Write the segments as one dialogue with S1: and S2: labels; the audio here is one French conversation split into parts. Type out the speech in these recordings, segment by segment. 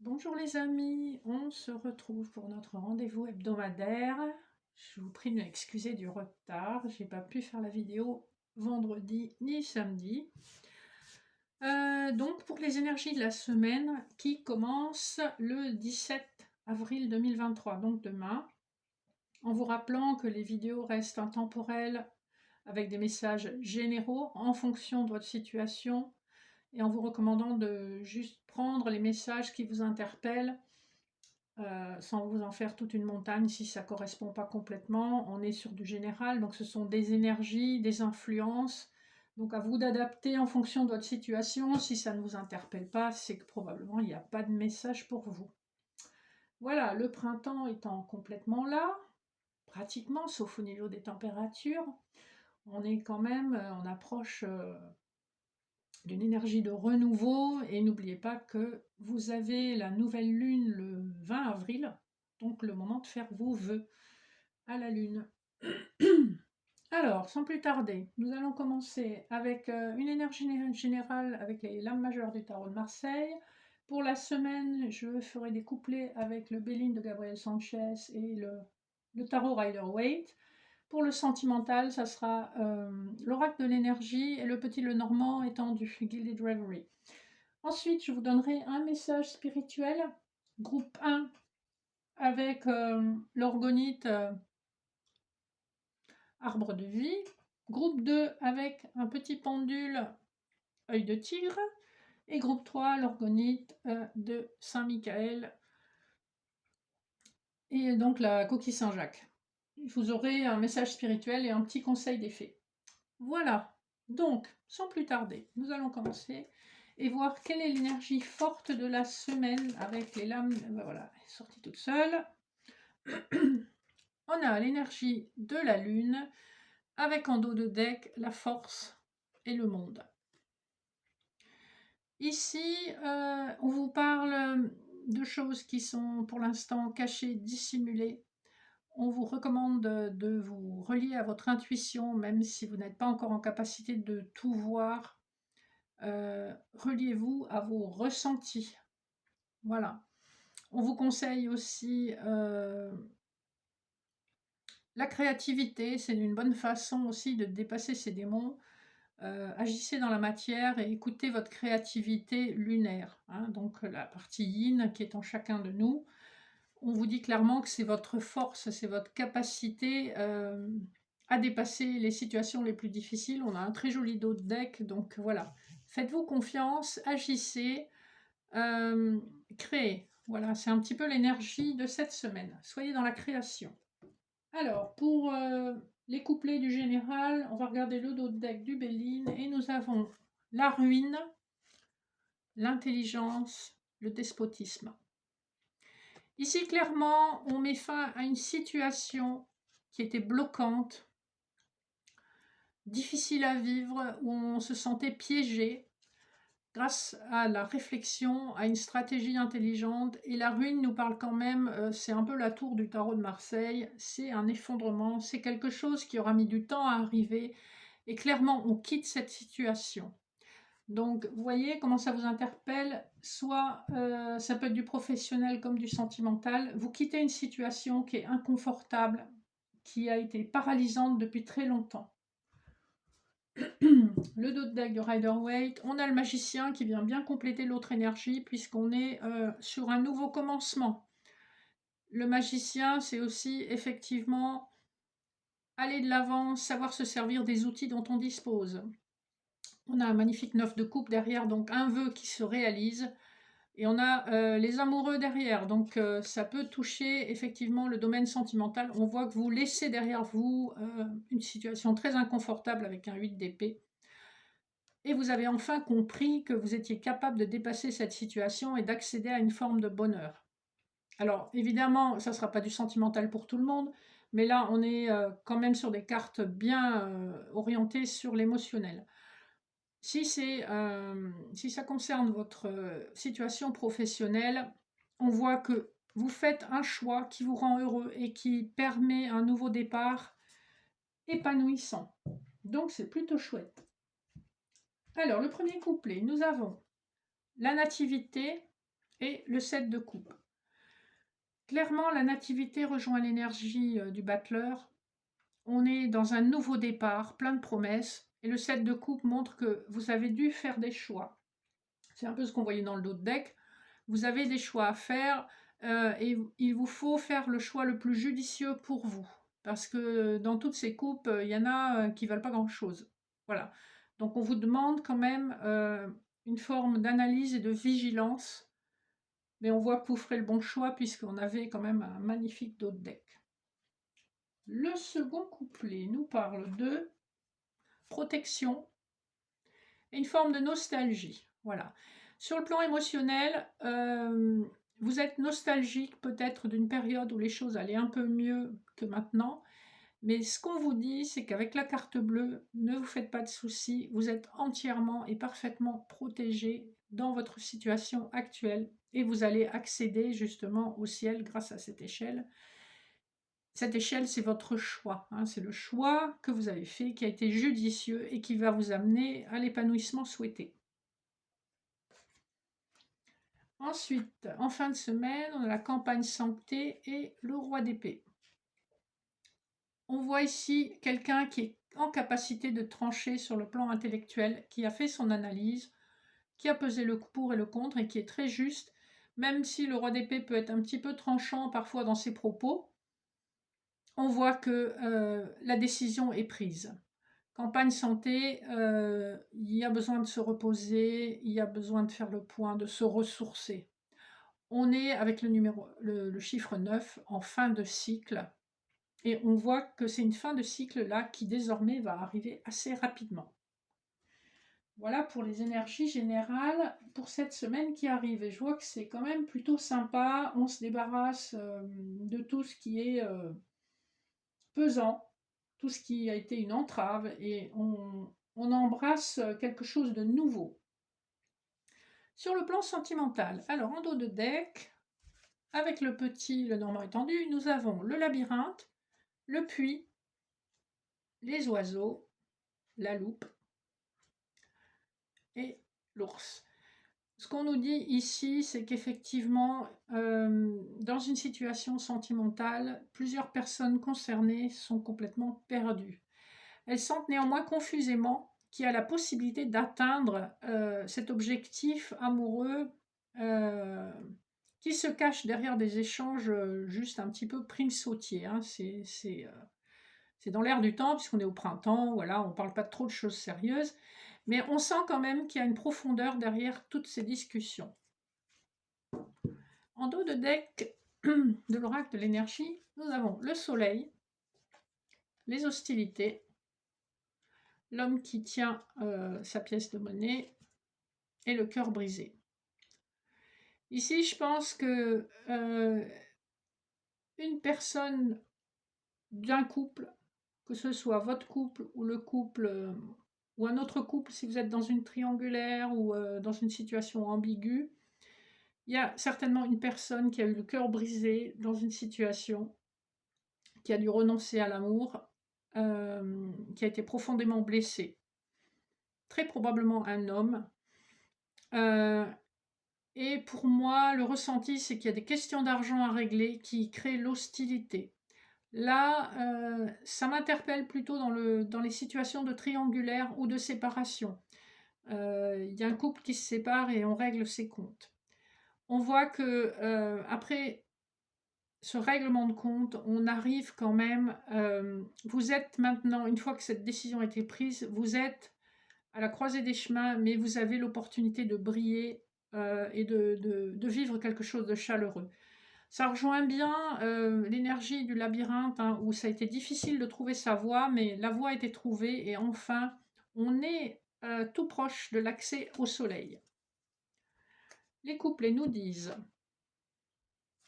S1: Bonjour les amis, on se retrouve pour notre rendez-vous hebdomadaire. Je vous prie de m'excuser du retard, j'ai pas pu faire la vidéo vendredi ni samedi. Donc pour les énergies de la semaine qui commence le 17 avril 2023, donc demain, en vous rappelant que les vidéos restent intemporelles avec des messages généraux en fonction de votre situation et en vous recommandant de juste prendre les messages qui vous interpellent sans vous en faire toute une montagne si ça ne correspond pas complètement. On est sur du général, donc ce sont des énergies, des influences. Donc à vous d'adapter en fonction de votre situation. Si ça ne vous interpelle pas, c'est que probablement il n'y a pas de message pour vous. Voilà, le printemps étant complètement là, pratiquement, sauf au niveau des températures, on est quand même, on approche d'une énergie de renouveau. Et n'oubliez pas que vous avez la nouvelle lune le 20 avril, donc le moment de faire vos vœux à la lune. Alors, sans plus tarder, nous allons commencer avec une énergie générale avec les lames majeures du tarot de Marseille. Pour la semaine, je ferai des couplets avec le Béline de Gabriel Sanchez et le tarot Rider-Waite. Pour le sentimental, ça sera l'oracle de l'énergie et le petit Lenormand étendu, Gilded Reverie. Ensuite, je vous donnerai un message spirituel, groupe 1, avec l'orgonite arbre de vie. Groupe 2, avec un petit pendule œil de tigre. Et groupe 3, l'orgonite de Saint-Michael. Et donc la coquille Saint-Jacques. Vous aurez un message spirituel et un petit conseil des fées. Voilà, donc, sans plus tarder, nous allons commencer et voir quelle est l'énergie forte de la semaine avec les lames. Ben voilà, elle est sortie toute seule. On a l'énergie de la lune avec en dos de deck la force et le monde. Ici, on vous parle de choses qui sont pour l'instant cachées, dissimulées. On vous recommande de vous relier à votre intuition, même si vous n'êtes pas encore en capacité de tout voir. Reliez-vous à vos ressentis. Voilà. On vous conseille aussi la créativité. C'est une bonne façon aussi de dépasser ces démons. Agissez dans la matière et écoutez votre créativité lunaire. Hein, donc la partie yin qui est en chacun de nous. On vous dit clairement que c'est votre force, c'est votre capacité à dépasser les situations les plus difficiles. On a un très joli dos de deck, donc voilà. Faites-vous confiance, agissez, créez. Voilà, c'est un petit peu l'énergie de cette semaine. Soyez dans la création. Alors, pour les couplets du général, on va regarder le dos de deck du Béline et nous avons la ruine, l'intelligence, le despotisme. Ici, clairement, on met fin à une situation qui était bloquante, difficile à vivre, où on se sentait piégé grâce à la réflexion, à une stratégie intelligente. Et la ruine nous parle quand même, c'est un peu la tour du tarot de Marseille, c'est un effondrement, c'est quelque chose qui aura mis du temps à arriver. Et clairement, on quitte cette situation. Donc, vous voyez comment ça vous interpelle, soit ça peut être du professionnel comme du sentimental. Vous quittez une situation qui est inconfortable, qui a été paralysante depuis très longtemps. Le dos de deck de Rider-Waite, on a le magicien qui vient bien compléter l'autre énergie puisqu'on est sur un nouveau commencement. Le magicien, c'est aussi effectivement aller de l'avant, savoir se servir des outils dont on dispose. On a un magnifique 9 de coupe derrière, donc un vœu qui se réalise. Et on a les amoureux derrière, donc ça peut toucher effectivement le domaine sentimental. On voit que vous laissez derrière vous une situation très inconfortable avec un 8 d'épée. Et vous avez enfin compris que vous étiez capable de dépasser cette situation et d'accéder à une forme de bonheur. Alors évidemment, ça ne sera pas du sentimental pour tout le monde, mais là on est quand même sur des cartes bien orientées sur l'émotionnel. Si ça concerne votre situation professionnelle, on voit que vous faites un choix qui vous rend heureux et qui permet un nouveau départ épanouissant. Donc c'est plutôt chouette. Alors le premier couplet, nous avons la nativité et le 7 de coupe. Clairement, la nativité rejoint l'énergie du battleur. On est dans un nouveau départ, plein de promesses, et le 7 de coupe montre que vous avez dû faire des choix. C'est un peu ce qu'on voyait dans le dos de deck. Vous avez des choix à faire et il vous faut faire le choix le plus judicieux pour vous. Parce que dans toutes ces coupes, il y en a qui ne valent pas grand-chose. Voilà. Donc on vous demande quand même une forme d'analyse et de vigilance. Mais on voit que vous ferez le bon choix puisqu'on avait quand même un magnifique dos de deck. Le second couplet nous parle de protection et une forme de nostalgie. Voilà. Sur le plan émotionnel, vous êtes nostalgique peut-être d'une période où les choses allaient un peu mieux que maintenant, mais ce qu'on vous dit, c'est qu'avec la carte bleue, ne vous faites pas de soucis, vous êtes entièrement et parfaitement protégé dans votre situation actuelle et vous allez accéder justement au ciel grâce à cette échelle. Cette échelle, c'est votre choix, hein, c'est le choix que vous avez fait, qui a été judicieux et qui va vous amener à l'épanouissement souhaité. Ensuite, en fin de semaine, on a la campagne santé et le roi d'épée. On voit ici quelqu'un qui est en capacité de trancher sur le plan intellectuel, qui a fait son analyse, qui a pesé le pour et le contre et qui est très juste, même si le roi d'épée peut être un petit peu tranchant parfois dans ses propos. On voit que la décision est prise. Campagne santé, il y a besoin de se reposer, il y a besoin de faire le point, de se ressourcer. On est avec le chiffre 9 en fin de cycle et on voit que c'est une fin de cycle là qui désormais va arriver assez rapidement. Voilà pour les énergies générales pour cette semaine qui arrive et je vois que c'est quand même plutôt sympa, on se débarrasse de tout ce qui est pesant, tout ce qui a été une entrave et on embrasse quelque chose de nouveau. Sur le plan sentimental, alors en dos de deck, avec le petit, le normand étendu, nous avons le labyrinthe, le puits, les oiseaux, la loupe et l'ours. Ce qu'on nous dit ici, c'est qu'effectivement, dans une situation sentimentale, plusieurs personnes concernées sont complètement perdues. Elles sentent néanmoins confusément qu'il y a la possibilité d'atteindre cet objectif amoureux qui se cache derrière des échanges juste un petit peu prince-sautier. Hein. C'est dans l'air du temps, puisqu'on est au printemps, voilà, on ne parle pas trop de choses sérieuses, mais on sent quand même qu'il y a une profondeur derrière toutes ces discussions. En dos de deck de l'oracle de l'énergie, nous avons le soleil, les hostilités, l'homme qui tient sa pièce de monnaie et le cœur brisé. Ici, je pense que une personne d'un couple, que ce soit votre couple ou le couple ou un autre couple, si vous êtes dans une triangulaire ou dans une situation ambiguë, il y a certainement une personne qui a eu le cœur brisé dans une situation, qui a dû renoncer à l'amour, qui a été profondément blessée. Très probablement un homme. Et pour moi, le ressenti, c'est qu'il y a des questions d'argent à régler qui créent l'hostilité. Là, ça m'interpelle plutôt dans les situations de triangulaire ou de séparation. Il y a un couple qui se sépare et on règle ses comptes. On voit que après ce règlement de compte, on arrive quand même. Vous êtes maintenant, une fois que cette décision a été prise, vous êtes à la croisée des chemins, mais vous avez l'opportunité de briller et de vivre quelque chose de chaleureux. Ça rejoint bien l'énergie du labyrinthe, hein, où ça a été difficile de trouver sa voie, mais la voie a été trouvée et enfin, on est tout proche de l'accès au soleil. Les couplets nous disent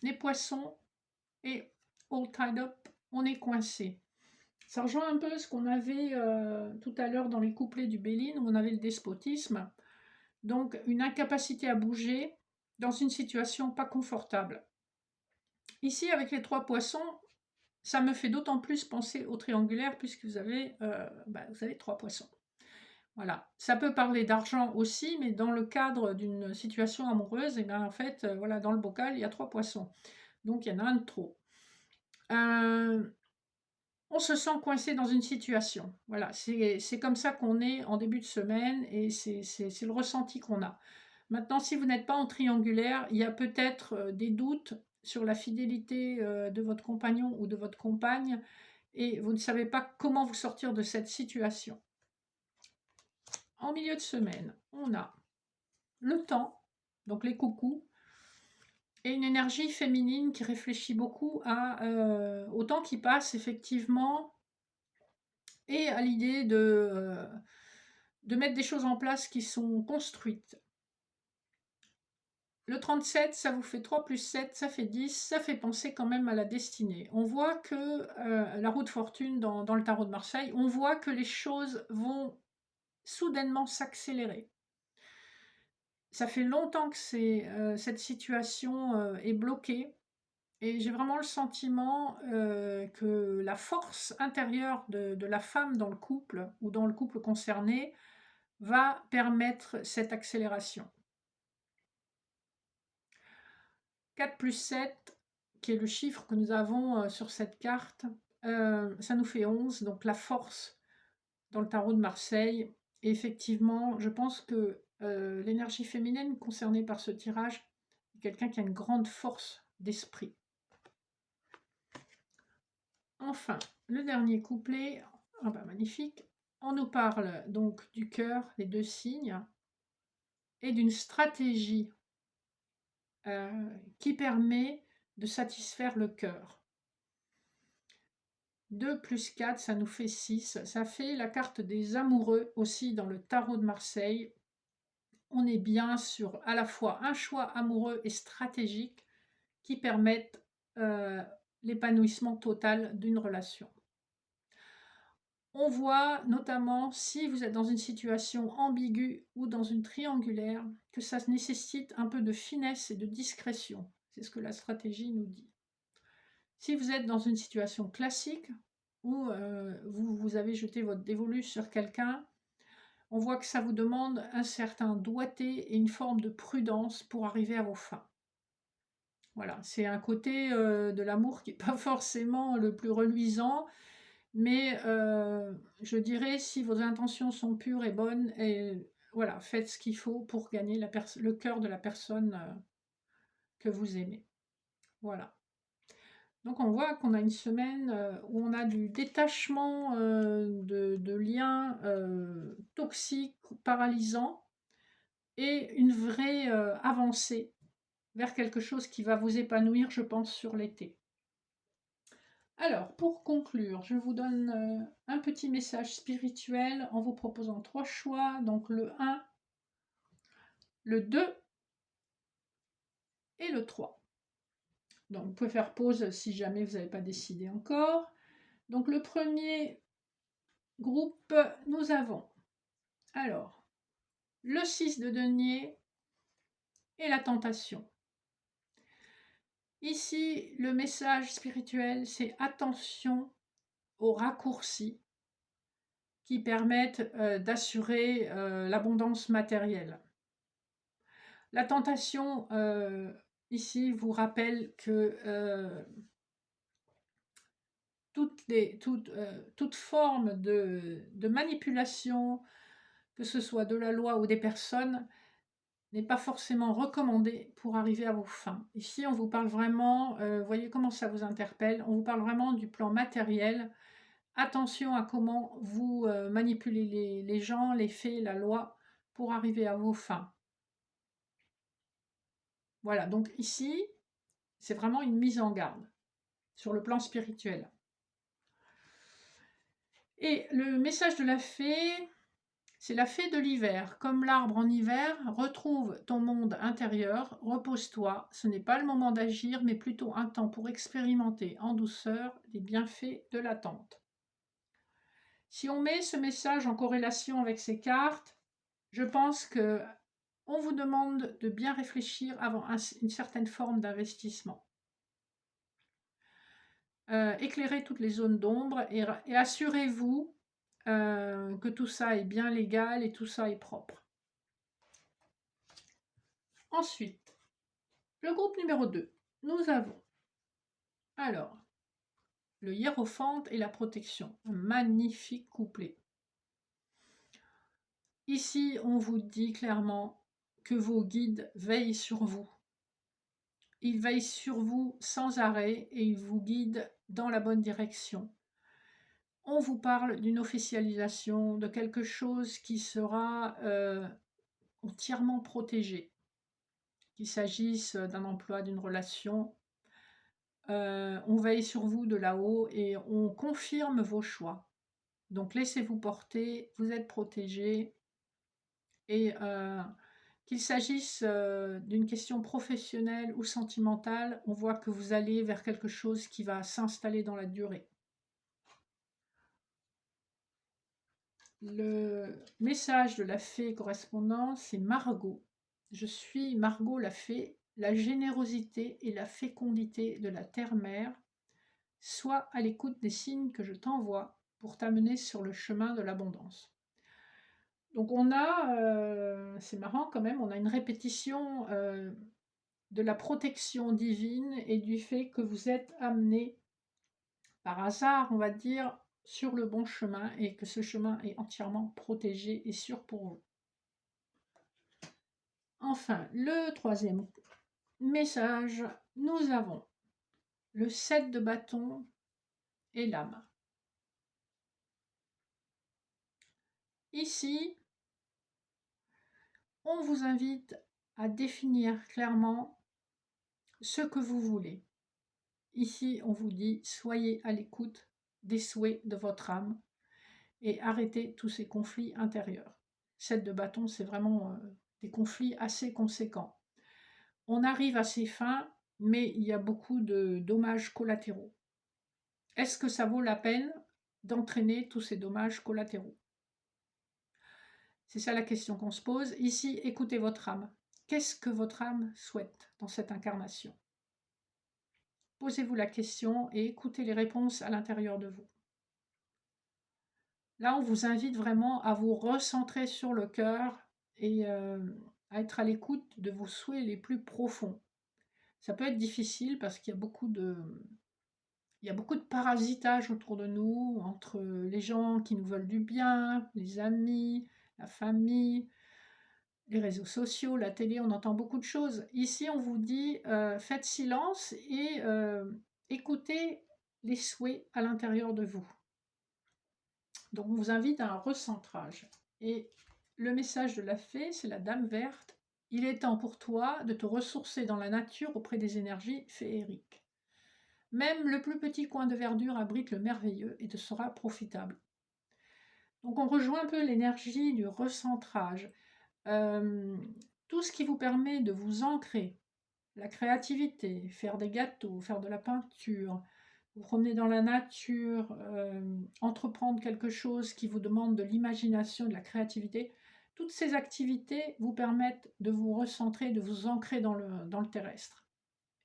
S1: les poissons et all tied up, on est coincé. Ça rejoint un peu ce qu'on avait tout à l'heure dans les couplets du Béline, où on avait le despotisme. Donc, une incapacité à bouger dans une situation pas confortable. Ici, avec les 3 poissons, ça me fait d'autant plus penser au triangulaire, puisque vous avez 3 poissons. Voilà. Ça peut parler d'argent aussi, mais dans le cadre d'une situation amoureuse, et bien en fait, voilà, dans le bocal, il y a 3 poissons. Donc il y en a un de trop. On se sent coincé dans une situation. Voilà, c'est comme ça qu'on est en début de semaine et c'est le ressenti qu'on a. Maintenant, si vous n'êtes pas en triangulaire, il y a peut-être des doutes sur la fidélité de votre compagnon ou de votre compagne et vous ne savez pas comment vous sortir de cette situation. En milieu de semaine, on a le temps, donc les coucous, et une énergie féminine qui réfléchit beaucoup au temps qui passe effectivement et à l'idée de mettre des choses en place qui sont construites. Le 37, ça vous fait 3 plus 7, ça fait 10, ça fait penser quand même à la destinée. On voit que la roue de fortune dans le tarot de Marseille, on voit que les choses vont soudainement s'accélérer. Ça fait longtemps que cette situation est bloquée et j'ai vraiment le sentiment que la force intérieure de la femme dans le couple ou dans le couple concerné va permettre cette accélération. 4 plus 7, qui est le chiffre que nous avons sur cette carte, ça nous fait 11, donc la force dans le tarot de Marseille. Et effectivement, je pense que l'énergie féminine concernée par ce tirage est quelqu'un qui a une grande force d'esprit. Enfin, le dernier couplet, ah bah magnifique, on nous parle donc du cœur, les 2 signes, et d'une stratégie qui permet de satisfaire le cœur. 2 plus 4, ça nous fait 6. Ça fait la carte des amoureux aussi dans le tarot de Marseille. On est bien sur à la fois un choix amoureux et stratégique qui permettent l'épanouissement total d'une relation. On voit notamment, si vous êtes dans une situation ambiguë ou dans une triangulaire, que ça nécessite un peu de finesse et de discrétion. C'est ce que la stratégie nous dit. Si vous êtes dans une situation classique, où vous avez jeté votre dévolu sur quelqu'un, on voit que ça vous demande un certain doigté et une forme de prudence pour arriver à vos fins. Voilà, c'est un côté de l'amour qui n'est pas forcément le plus reluisant, mais je dirais, si vos intentions sont pures et bonnes, et voilà, faites ce qu'il faut pour gagner le cœur de la personne que vous aimez. Voilà. Donc on voit qu'on a une semaine où on a du détachement de liens toxiques, paralysants, et une vraie avancée vers quelque chose qui va vous épanouir, je pense, sur l'été. Alors, pour conclure, je vous donne un petit message spirituel en vous proposant 3 choix, donc le 1, le 2 et le 3. Donc vous pouvez faire pause si jamais vous n'avez pas décidé encore. Donc le premier groupe, nous avons alors le 6 de denier et la tentation. Ici, le message spirituel, c'est attention aux raccourcis qui permettent d'assurer l'abondance matérielle. La tentation, ici, vous rappelle que toute forme de manipulation, que ce soit de la loi ou des personnes, n'est pas forcément recommandée pour arriver à vos fins. Ici, on vous parle vraiment, voyez comment ça vous interpelle, on vous parle vraiment du plan matériel. Attention à comment vous manipulez les gens, les faits, la loi, pour arriver à vos fins. Voilà, donc ici, c'est vraiment une mise en garde sur le plan spirituel. Et le message de la fée, c'est la fée de l'hiver. Comme l'arbre en hiver, retrouve ton monde intérieur, repose-toi. Ce n'est pas le moment d'agir, mais plutôt un temps pour expérimenter en douceur les bienfaits de l'attente. Si on met ce message en corrélation avec ces cartes, je pense que on vous demande de bien réfléchir avant une certaine forme d'investissement. Éclairez toutes les zones d'ombre et assurez-vous que tout ça est bien légal et tout ça est propre. Ensuite, le groupe numéro 2, nous avons alors le hiérophante et la protection. Un magnifique couplet. Ici, on vous dit clairement que vos guides veillent sur vous. Ils veillent sur vous sans arrêt et ils vous guident dans la bonne direction. On vous parle d'une officialisation, de quelque chose qui sera entièrement protégé. Qu'il s'agisse d'un emploi, d'une relation, on veille sur vous de là-haut et on confirme vos choix. Donc laissez-vous porter, vous êtes protégé. Et qu'il s'agisse d'une question professionnelle ou sentimentale, on voit que vous allez vers quelque chose qui va s'installer dans la durée. Le message de la fée correspondant, c'est Margot. Je suis Margot la fée, la générosité et la fécondité de la terre-mère. Sois à l'écoute des signes que je t'envoie pour t'amener sur le chemin de l'abondance. Donc on a, c'est marrant quand même, on a une répétition de la protection divine et du fait que vous êtes amené par hasard, on va dire, sur le bon chemin et que ce chemin est entièrement protégé et sûr pour vous. Enfin, le troisième message, nous avons le 7 de bâton et l'âme. Ici, on vous invite à définir clairement ce que vous voulez. Ici, on vous dit, soyez à l'écoute des souhaits de votre âme et arrêtez tous ces conflits intérieurs. 7 de bâton, c'est vraiment des conflits assez conséquents. On arrive à ses fins, mais il y a beaucoup de dommages collatéraux. Est-ce que ça vaut la peine d'entraîner tous ces dommages collatéraux? C'est ça la question qu'on se pose. Ici, écoutez votre âme. Qu'est-ce que votre âme souhaite dans cette incarnation? Posez-vous la question et écoutez les réponses à l'intérieur de vous. Là, on vous invite vraiment à vous recentrer sur le cœur et à être à l'écoute de vos souhaits les plus profonds. Ça peut être difficile parce qu'il y a beaucoup de parasitage autour de nous, entre les gens qui nous veulent du bien, les amis, la famille, les réseaux sociaux, la télé, on entend beaucoup de choses. Ici, on vous dit, faites silence et écoutez les souhaits à l'intérieur de vous. Donc, on vous invite à un recentrage. Et le message de la fée, c'est la Dame verte. Il est temps pour toi de te ressourcer dans la nature auprès des énergies féeriques. Même le plus petit coin de verdure abrite le merveilleux et te sera profitable. Donc, on rejoint un peu l'énergie du recentrage. Tout ce qui vous permet de vous ancrer, la créativité, faire des gâteaux, faire de la peinture, vous promener dans la nature, entreprendre quelque chose qui vous demande de l'imagination, de la créativité, toutes ces activités vous permettent de vous recentrer, de vous ancrer dans le terrestre.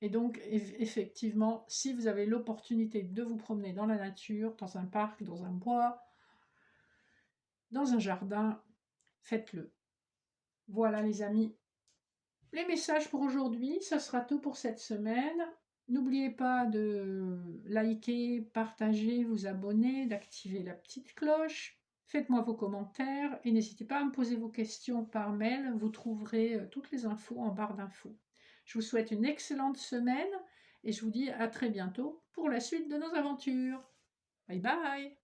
S1: Et donc, effectivement, si vous avez l'opportunité de vous promener dans la nature, dans un parc, dans un bois, dans un jardin, faites-le. Voilà les amis, les messages pour aujourd'hui, ça sera tout pour cette semaine. N'oubliez pas de liker, partager, vous abonner, d'activer la petite cloche. Faites-moi vos commentaires et n'hésitez pas à me poser vos questions par mail. Vous trouverez toutes les infos en barre d'infos. Je vous souhaite une excellente semaine et je vous dis à très bientôt pour la suite de nos aventures. Bye bye!